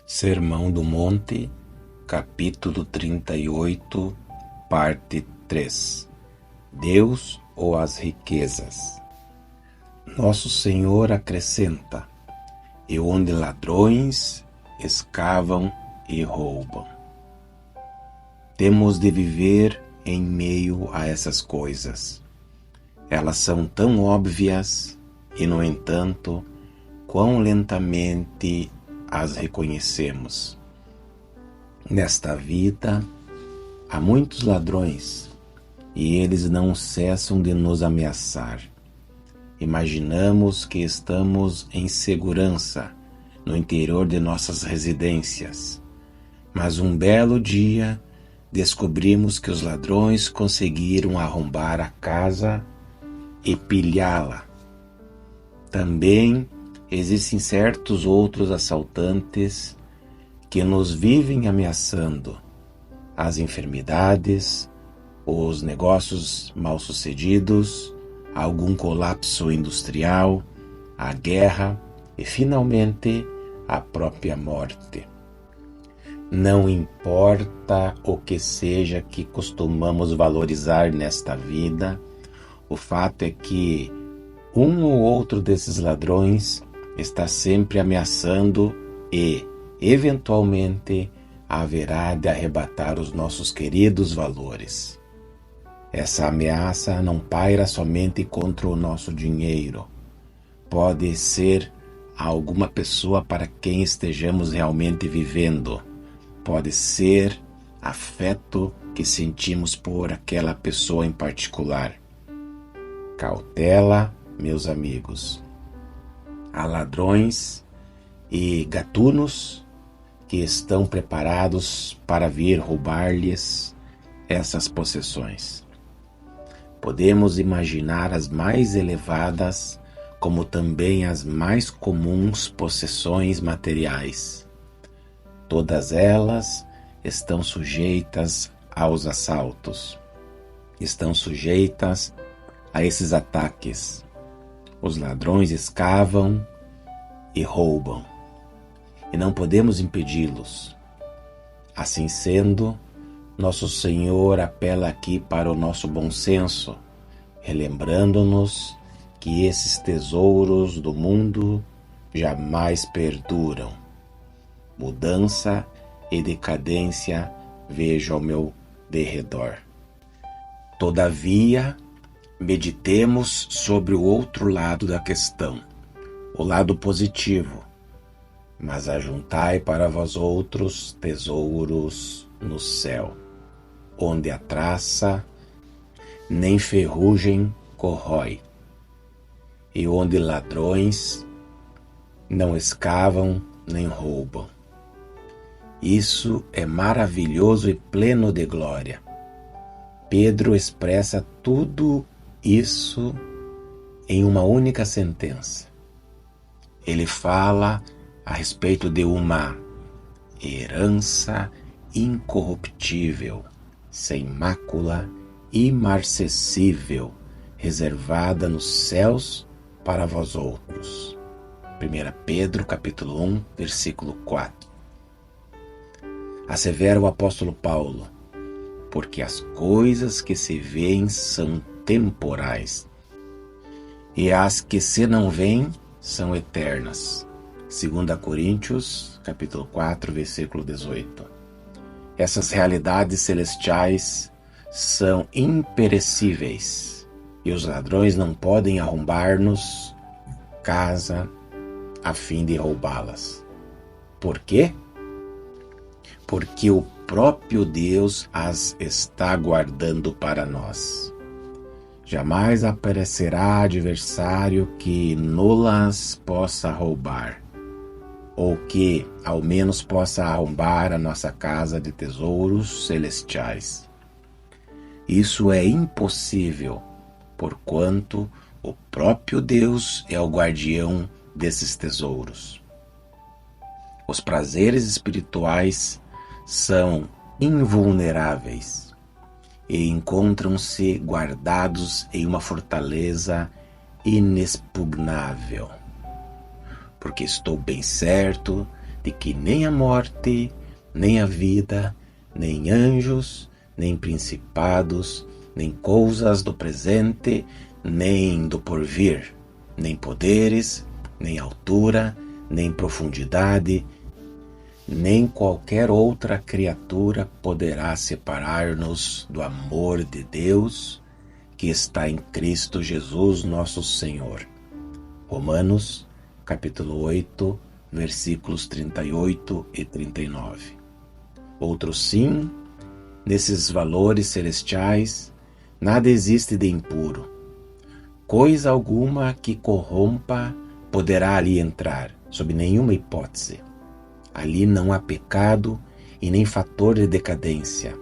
Sermão do Monte, capítulo 38, parte 3. Deus ou as riquezas? Nosso Senhor acrescenta: e onde ladrões escavam e roubam. Temos de viver em meio a essas coisas. Elas são tão óbvias e, no entanto, quão lentamente as reconhecemos. Nesta vida, há muitos ladrões e eles não cessam de nos ameaçar. Imaginamos que estamos em segurança no interior de nossas residências, mas um belo dia descobrimos que os ladrões conseguiram arrombar a casa e pilhá-la. Também existem certos outros assaltantes que nos vivem ameaçando: as enfermidades, os negócios mal-sucedidos, algum colapso industrial, a guerra e, finalmente, a própria morte. Não importa o que seja que costumamos valorizar nesta vida, o fato é que um ou outro desses ladrões está sempre ameaçando e, eventualmente, haverá de arrebatar os nossos queridos valores. Essa ameaça não paira somente contra o nosso dinheiro. Pode ser alguma pessoa para quem estejamos realmente vivendo. Pode ser afeto que sentimos por aquela pessoa em particular. Cautela, meus amigos. Há ladrões e gatunos que estão preparados para vir roubar-lhes essas possessões. Podemos imaginar as mais elevadas, como também as mais comuns possessões materiais. Todas elas estão sujeitas aos assaltos, estão sujeitas a esses ataques. Os ladrões escavam e roubam, e não podemos impedi-los. Assim sendo, nosso Senhor apela aqui para o nosso bom senso, relembrando-nos que esses tesouros do mundo jamais perduram. Mudança e decadência vejo ao meu derredor. Todavia, meditemos sobre o outro lado da questão, o lado positivo. Mas ajuntai para vós outros tesouros no céu, onde a traça nem ferrugem corrói, e onde ladrões não escavam nem roubam. Isso é maravilhoso e pleno de glória. Pedro expressa tudo isso em uma única sentença. Ele fala a respeito de uma herança incorruptível, sem mácula, imarcessível, reservada nos céus para vós outros. 1 Pedro, capítulo 1, versículo 4. Assevera o apóstolo Paulo: porque as coisas que se veem são temporais, e as que se não veem são eternas. 2 Coríntios, capítulo 4, versículo 18. Essas realidades celestiais são imperecíveis, e os ladrões não podem arrombar-nos casa a fim de roubá-las. Por quê? Porque o próprio Deus as está guardando para nós. Jamais aparecerá adversário que nolas possa roubar, ou que, ao menos, possa arrombar a nossa casa de tesouros celestiais. Isso é impossível, porquanto o próprio Deus é o guardião desses tesouros. Os prazeres espirituais são invulneráveis e encontram-se guardados em uma fortaleza inexpugnável. Porque estou bem certo de que nem a morte, nem a vida, nem anjos, nem principados, nem coisas do presente, nem do porvir, nem poderes, nem altura, nem profundidade, nem qualquer outra criatura poderá separar-nos do amor de Deus que está em Cristo Jesus nosso Senhor. Romanos, capítulo 8, versículos 38 e 39. Outro sim, nesses valores celestiais, nada existe de impuro. Coisa alguma que corrompa poderá ali entrar, sob nenhuma hipótese. Ali não há pecado e nem fator de decadência.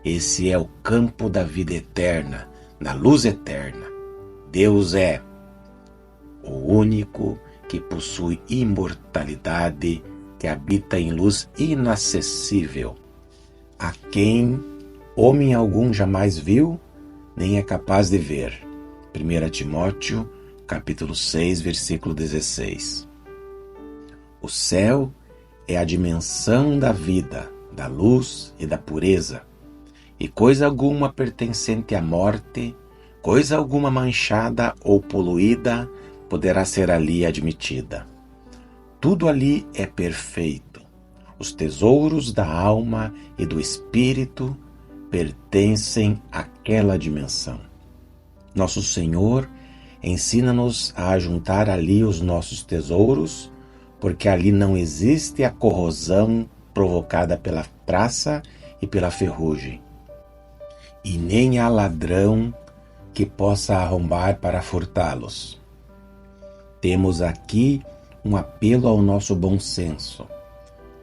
Esse é o campo da vida eterna, da luz eterna. Deus é o único que possui imortalidade, que habita em luz inacessível, a quem homem algum jamais viu, nem é capaz de ver. 1 Timóteo, capítulo 6, versículo 16. O céu é a dimensão da vida, da luz e da pureza, e coisa alguma pertencente à morte, coisa alguma manchada ou poluída, poderá ser ali admitida. Tudo ali é perfeito. Os tesouros da alma e do espírito pertencem àquela dimensão. Nosso Senhor ensina-nos a ajuntar ali os nossos tesouros, porque ali não existe a corrosão provocada pela traça e pela ferrugem, e nem há ladrão que possa arrombar para furtá-los. Temos aqui um apelo ao nosso bom senso.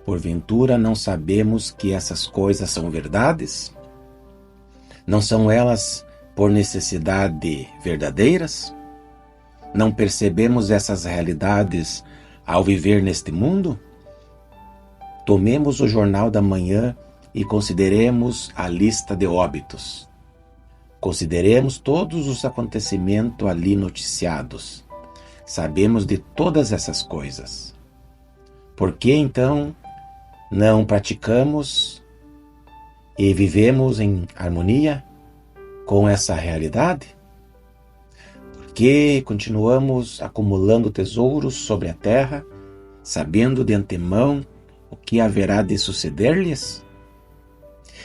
Porventura não sabemos que essas coisas são verdades? Não são elas, por necessidade, verdadeiras? Não percebemos essas realidades ao viver neste mundo? Tomemos o jornal da manhã e consideremos a lista de óbitos. Consideremos todos os acontecimentos ali noticiados. Sabemos de todas essas coisas. Por que então não praticamos e vivemos em harmonia com essa realidade? Por que continuamos acumulando tesouros sobre a terra, sabendo de antemão o que haverá de suceder-lhes?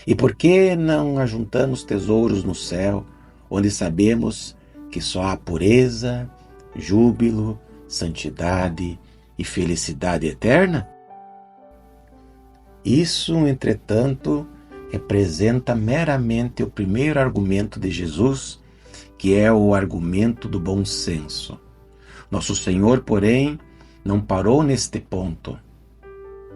E por que não ajuntamos tesouros no céu, onde sabemos que só há pureza, júbilo, santidade e felicidade eterna? Isso, entretanto, representa meramente o primeiro argumento de Jesus, que é o argumento do bom senso. Nosso Senhor, porém, não parou neste ponto.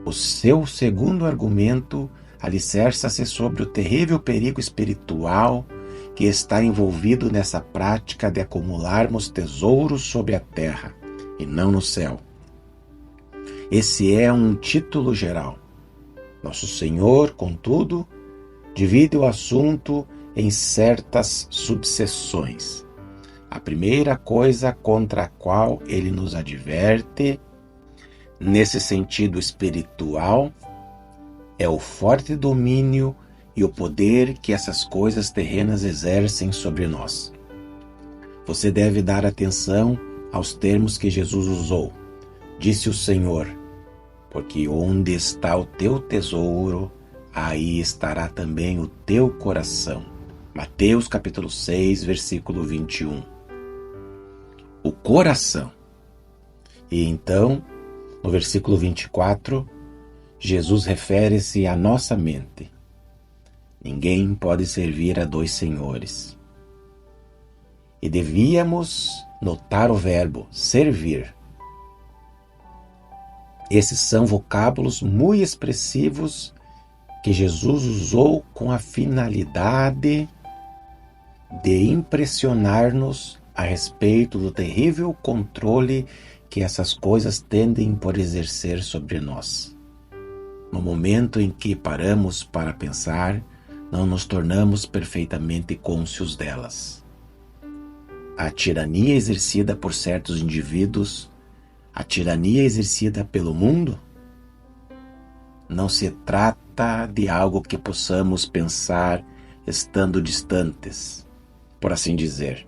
O seu segundo argumento alicerça-se sobre o terrível perigo espiritual que está envolvido nessa prática de acumularmos tesouros sobre a terra e não no céu. Esse é um título geral. Nosso Senhor, contudo, divide o assunto em certas subseções. A primeira coisa contra a qual ele nos adverte, nesse sentido espiritual, é o forte domínio e o poder que essas coisas terrenas exercem sobre nós. Você deve dar atenção aos termos que Jesus usou. Disse o Senhor, porque onde está o teu tesouro, aí estará também o teu coração. Mateus capítulo 6, versículo 21. O coração. E então, no versículo 24, Jesus refere-se à nossa mente. Ninguém pode servir a dois senhores. E devíamos notar o verbo servir. Esses são vocábulos muito expressivos que Jesus usou com a finalidade de impressionar-nos a respeito do terrível controle que essas coisas tendem por exercer sobre nós. No momento em que paramos para pensar, não nos tornamos perfeitamente cônscios delas. A tirania exercida por certos indivíduos, a tirania exercida pelo mundo, Não se trata de algo que possamos pensar estando distantes, por assim dizer.